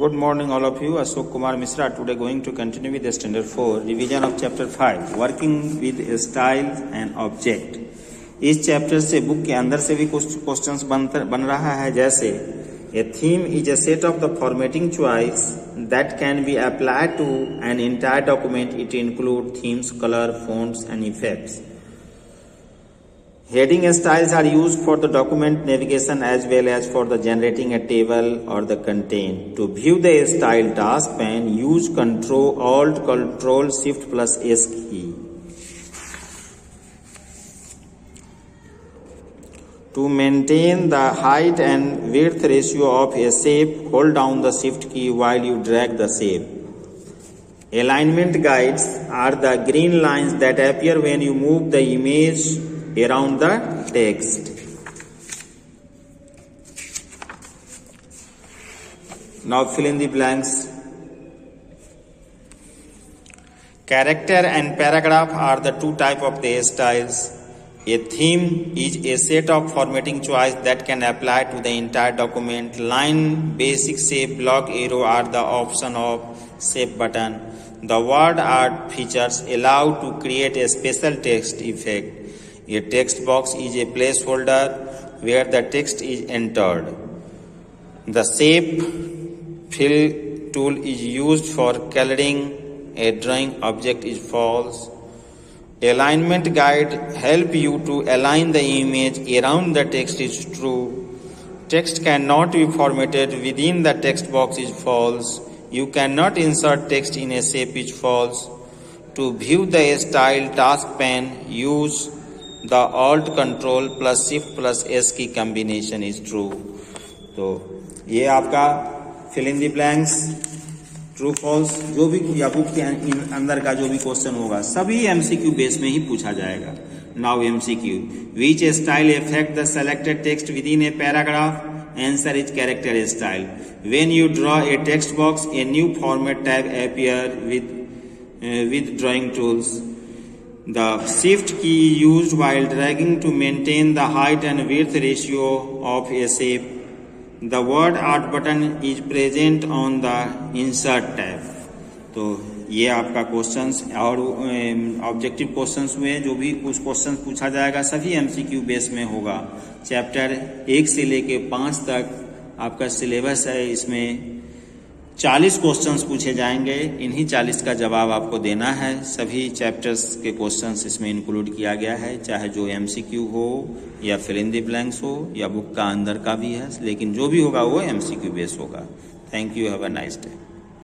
Good morning all of you. Ashok Kumar Misra. Today going to continue with the standard 4 revision of chapter 5 working with style and object. इस chapter से book के अंदर से भी कुछ questions बन रहा है, जैसे a theme is a set of the formatting choice that can be applied to an entire document. It includes themes, color, fonts and effects. Heading styles are used for the document navigation as well as for the generating a table or the content. To view the style task pane, use Alt Control Shift plus S key. To maintain the height and width ratio of a shape, hold down the Shift key while you drag the shape. Alignment guides are the green lines that appear when you move the image around the text. Now fill in the blanks. Character and paragraph are the two types of the styles. A theme is a set of formatting choice that can apply to the entire document. Line, basic shape, block, arrow are the option of shape button. The word art features allow to create a special text effect. A text box is a placeholder where the text is entered. The shape fill tool is used for coloring a drawing object is false. Alignment guide help you to align the image around the text is true. Text cannot be formatted within the text box is false. You cannot insert text in a shape is false. To view the style task pane, use the Alt Control plus Shift plus S की combination is true. तो ये आपका fill in the blanks, true false, जो भी या book के अंदर का जो भी क्वेश्चन होगा सभी एमसीक्यू बेस में ही पूछा जाएगा. Now MCQ, which style effect the selected text with in a paragraph? Answer is character style. When you draw a text box, a new format tab appear with drawing tools. The shift key used while dragging to maintain the height and width ratio of a shape. The word art button is present on the insert tab. तो ये आपका questions और objective questions हुए. जो भी कुछ questions पूछा जाएगा सभी एमसीक्यू बेस में होगा. चैप्टर 1 से लेके 5 तक आपका सिलेबस है. इसमें 40 क्वेश्चंस पूछे जाएंगे. इन्हीं 40 का जवाब आपको देना है. सभी चैप्टर्स के क्वेश्चंस इसमें इंक्लूड किया गया है, चाहे जो एमसीक्यू हो या फिल इन द ब्लैंक्स हो या बुक का अंदर का भी है, लेकिन जो भी होगा वो एमसीक्यू बेस होगा. Thank you. Have a nice day.